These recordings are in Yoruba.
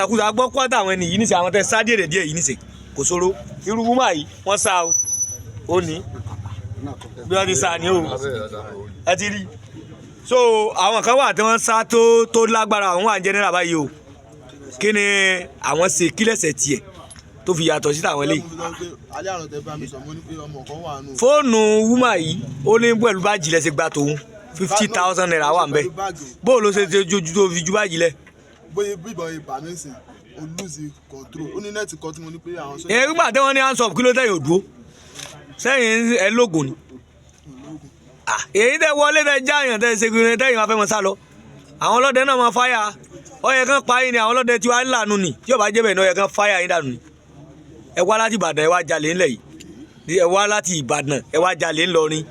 àkúzà gbọ́ kwátà àwọn ẹni yìí nísìn àwọn tẹ sá díẹ̀ díẹ̀ yìí nísìn kò sóró irú wúmà yìí wọ́n sá o ó ní bí wọ́n ti sá ni o ẹ ti rí so àwọn kan wà tí wọ́n sá tó lágbára àwọn wà ń jẹ́nẹ́rà báyìí o kí ni àwọn ṣe kílẹ̀sẹ̀ tiẹ̀ tó fi yàtọ̀ sí tàwọn eléyìí. fóònù wúmà yìí ó ní pẹ̀lú báàjì lẹ́sẹ̀ gba tòun 50,000 naira wà ń bẹ̀ bó ló ṣe jojú tó fi ju báàjì lẹ̀. bóyá bíbọn ibà nísìn o lose control ó ní nẹ́ẹ̀tì kan tí mo ní pé àwọn sọ́jà. ìyẹn gbígbà tí wọ́n ní hands up kí ló tẹ̀yìn òdúró sẹ́yìn ẹ lóògùn ni. èyí tẹ wọlé tẹ jáàyàn tẹ ṣe gbìyànjú tẹ̀yìn máa fẹ́ mọ sá lọ àwọn ọlọ́dẹ náà máa fáyà ọyẹ kan pa yín ni àwọn ọlọ́dẹ tí wàá lànà ni tí yóò bá jẹ́ bẹ́ẹ̀ ni ọyẹ kan fáyà yín dànù ni. ẹ wá láti Ìbàdàn ẹ wá jalè ńlẹ̀ yìí ẹ wá láti Ìbàdàn ẹ wá jalè ńlọrin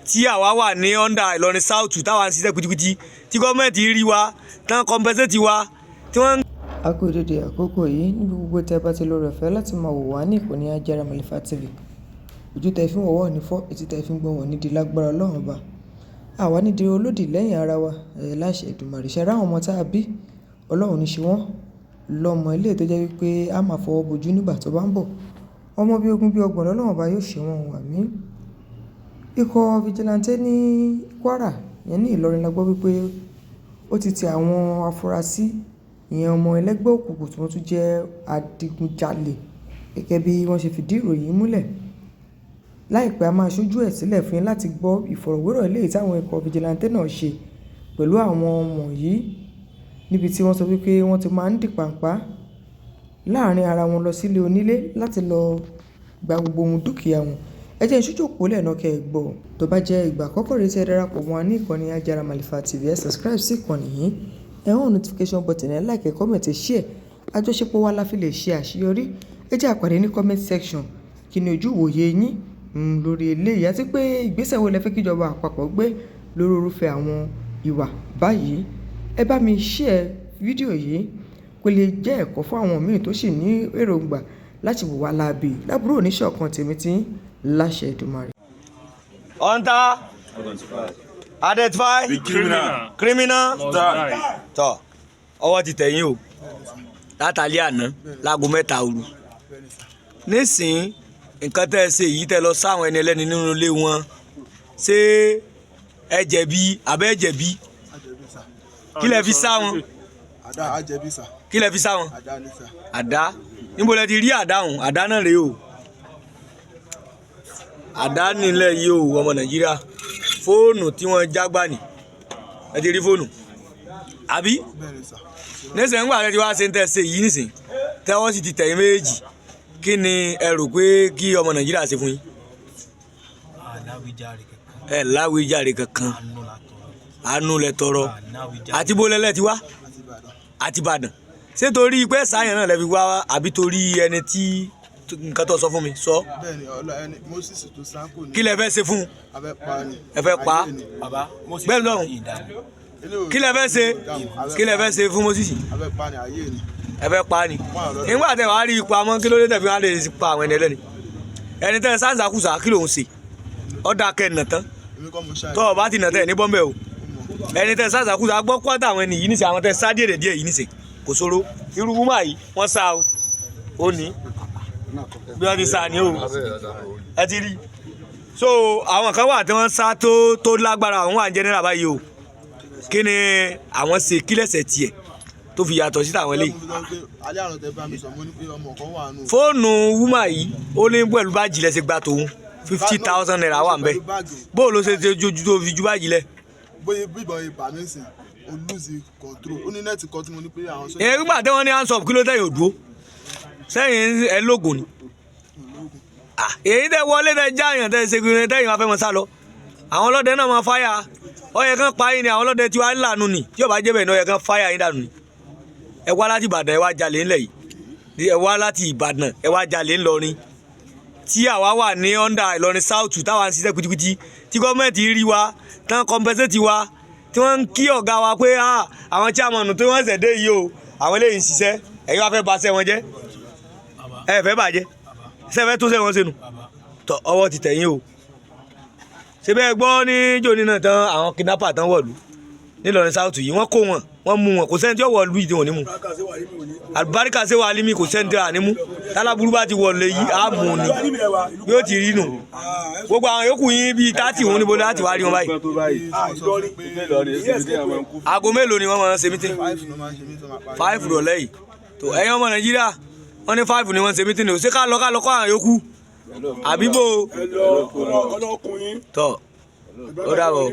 tí àwa wà ní under Ìlọrin South táwa ń ṣiṣẹ́ pitipiti tí gọ́ọ̀mẹ̀ntì rí wa tán compensate wa tí wọ́n. a kú dédé àkókò yìí níbi gbogbo tẹ́ bá ti lórí ọ̀fẹ́ láti máa wò wá ní ìkànnì Ajára Màlífà TV ojú tẹ́ fi ń wọ̀wọ́ ní fọ́ etí tẹ́ fi ń gbọ́n wọ̀ nídìí lágbára Ọlọ́run ọba àwa nídìí olódì lẹ́yìn ara wa láṣẹ Èdùmàrè ṣe ráwọn ọmọ tá a bí Ọlọ́run ní ṣe wọ́n lọ́mọ ilé tó jẹ́ wípé a máa fọwọ́ bojú nígbà tó bá ń bọ̀ ọmọ bí ogún bí ọgbọ̀n Ọlọ́run ọba yóò ṣe wọn wà mí. Ikọ̀ fìjìláńtẹ́ ní Kwara yẹn ní Ìlọrin la gbọ́ wípé ó ti tẹ àwọn afurasí ìyẹn ọmọ ẹlẹ́gbẹ́ òkùnkùn tí wọ́n tún jẹ́ adigunjalè gẹ́gẹ́ bí wọ́n ṣe fìdí ìròyìn múlẹ̀ láìpẹ́ a máa ṣojú ẹ̀ sílẹ̀ fún yín láti gbọ́ ìfọ̀rọ̀wérọ̀ eléyìí táwọn ikọ̀ fìjìláńtẹ́ náà ṣe pẹ̀lú àwọn wọ̀nyí níbi tí wọ́n sọ wípé wọ́n ti máa ń dìpàǹpá láàrin ara wọn lọ sílé onílé láti lọ gba gbogbo ohun dúkìá wọn ẹ jẹ́ ìṣojú òpó lẹ́ẹ̀nà kẹ́ ẹ gbọ́ tó bá jẹ́ ìgbà àkọ́kọ́ rẹ̀ tí ẹ darapọ̀ mọ́ ní ìkànnì Ajára Màlífà TV ẹ subscribe sí ìkànnì yìí ẹ hàn notification button ẹ like ẹ comment ẹ share àjọṣepọ̀ wa la fi lè ṣe àṣeyọrí ẹ jẹ́ àpàdé ní comment section kí ni ojú ìwòye yín lórí eléyìí àti pé ìgbésẹ̀ wo lẹ fẹ́ kíjọba àpapọ̀ gbé lórí irúfẹ́ àwọn ìwà báyìí ẹ bá mi share fídíò yìí kó lè jẹ́ ẹ̀kọ́ fún àwọn míì tó sì ní èròǹgbà láti wò wá láabi lábúrò oníṣọ̀kan tèmi tí láṣẹ Èdùmàrè. Hunter identify criminal tọ ọwọ́ ti tẹ̀yìn o látàlí àná láago 3 òru nísìnyí nǹkan tẹ́ ẹ ṣe yìí tẹ́ lọ sáwọn ẹni ẹlẹ́ni nínú ilé wọn ṣé ẹ jẹ̀bi àbẹ́ ẹ jẹ̀bi kí lẹ fi sá wọn kí lẹ fi sá wọn àdá níbo lẹ ti rí àdá ọ̀hún àdá náà rèé o àdá nílẹ̀ yìí o ọmọ Nàìjíríà fóònù tí wọ́n jágbá ni ẹ ti rí fóònù àbí nísìnyí nígbà tí wọ́n ṣe ń tẹ́ ṣe yìí nísìnyí tẹ́wọ́ sì ti tẹ̀yìn méjì kí ni ẹ rò pé kí ọmọ Nàìjíríà ṣe fún yín. ẹ láwíjàre kankan àánú lẹ tọrọ àti bó lẹlẹ ti wá àti Ìbàdàn ṣé torí pé sáyẹn náà lẹ fi wá àbí torí ẹni tí nǹkan tó sọ fún mi sọ. bẹ́ẹ̀ni ẹni Moses tó sanko ni. kí lẹ fẹ́ ṣe fún un. ẹ fẹ́ pa bẹ́ẹ̀ lọ́hùn kí lẹ fẹ́ ṣe kí lẹ fẹ́ ṣe fún Moses. ẹ fẹ́ pa ni nígbà tẹ wàá rí ipa mọ́ kí ló dé tẹ̀fí wàá lè pa àwọn ẹni ẹlẹ́ni ẹni tẹ́ sáǹsàkùsà kí lòun ṣe ọ̀dà kẹ́ẹ̀nà tán tọ́ ọ bá ti nà tẹ́ ẹ̀ ní bọ́m̀bẹ́ o ẹni tẹ́ sáǹsàkùsà gbọ́ kwátà àwọn ẹni yìí nísìn àwọn tẹ́ sá díẹ̀ díẹ̀ yìí nísìn kò sóró irú wúmà yìí wọ́n sá o ó ní bí wọ́n ti sá ni o ẹ ti rí so àwọn kan wà tí wọ́n sá tó lágbára àwọn wà ń jẹ́nẹ́rà báyìí o kí ni àwọn ṣe kílẹ̀sẹ̀ tiẹ̀ tó fi yàtọ̀ sí tàwọn eléyìí. fóònù wúmà yìí ó ní pẹ̀lú báàjì lẹ́sẹ̀ gba tòun 50,000 naira wà ń bẹ̀ bó ló ṣe jojú tó fi ju báàjì lẹ̀. bóyá bíbọn ibà nísìn o lose control ó ní nẹ́ẹ̀tì kan tí mo ní pé àwọn sọ́jà. ìyẹn gbígbà tí wọ́n ní hands up kí ló tẹ̀yìn òdúró sẹ́yìn ẹ lóògùn ni. èyí tẹ wọlé tẹ jáàyàn tẹ ṣe gbìyànjú tẹ̀yìn máa fẹ́ mọ sá lọ àwọn ọlọ́dẹ náà máa fáyà ọyẹ kan pa yín ni àwọn ọlọ́dẹ tí wàá lànà ni tí yóò bá jẹ́ bẹ́ẹ̀ ni ọyẹ kan fáyà yín dànù ni. ẹ wá láti Ìbàdàn ẹ wá jalè ńlẹ̀ yìí ẹ wá láti Ìbàdàn ẹ wá jalè ńlọrin tí àwa wà ní under Ìlọrin South táwa ń ṣiṣẹ́ pitipiti tí gọ́ọ̀mẹ̀ntì rí wa tán compensate wa tí wọ́n ń kí ọ̀gá wa pé àwọn chairman tí wọ́n ṣẹ̀ dé yìí o àwọn eléyìí ń ṣiṣẹ́ ẹ̀yin wá fẹ́ ba ṣẹ́ wọn jẹ́ ẹ fẹ́ bàjẹ́ ṣẹ́fẹ́ tó ṣẹ́ wọn sẹ́nu tọ ọwọ́ ti tẹ̀yìn o ṣe bẹ́ẹ̀ gbọ́ ní jòní náà tán àwọn kidnapper tán wọ̀lú nílọrin South yìí wọ́n kó wọn wọ́n mú wọn kò sẹ́ni tí ó wọ lu ìdí wọn ní mu àlùbáríkà ṣe wà límì kò sẹ́ni tí a ní mú tálábùrú bá ti wọlé yìí á mú ni bí ó ti rí nù gbogbo àwọn yòókù yín bíi 30 òun níbo láti wá rí wọn báyìí. aago mélòó ni wọ́n máa ń ṣe mítìn 5 rọ̀lẹ́ yìí tó ẹ̀yin ọmọ Nàìjíríà wọ́n ní 5 ni wọ́n ń ṣe mítìn o ṣé ká lọ kọ́ àwọn yòókù àbíbò tọ́ ó dàbọ̀.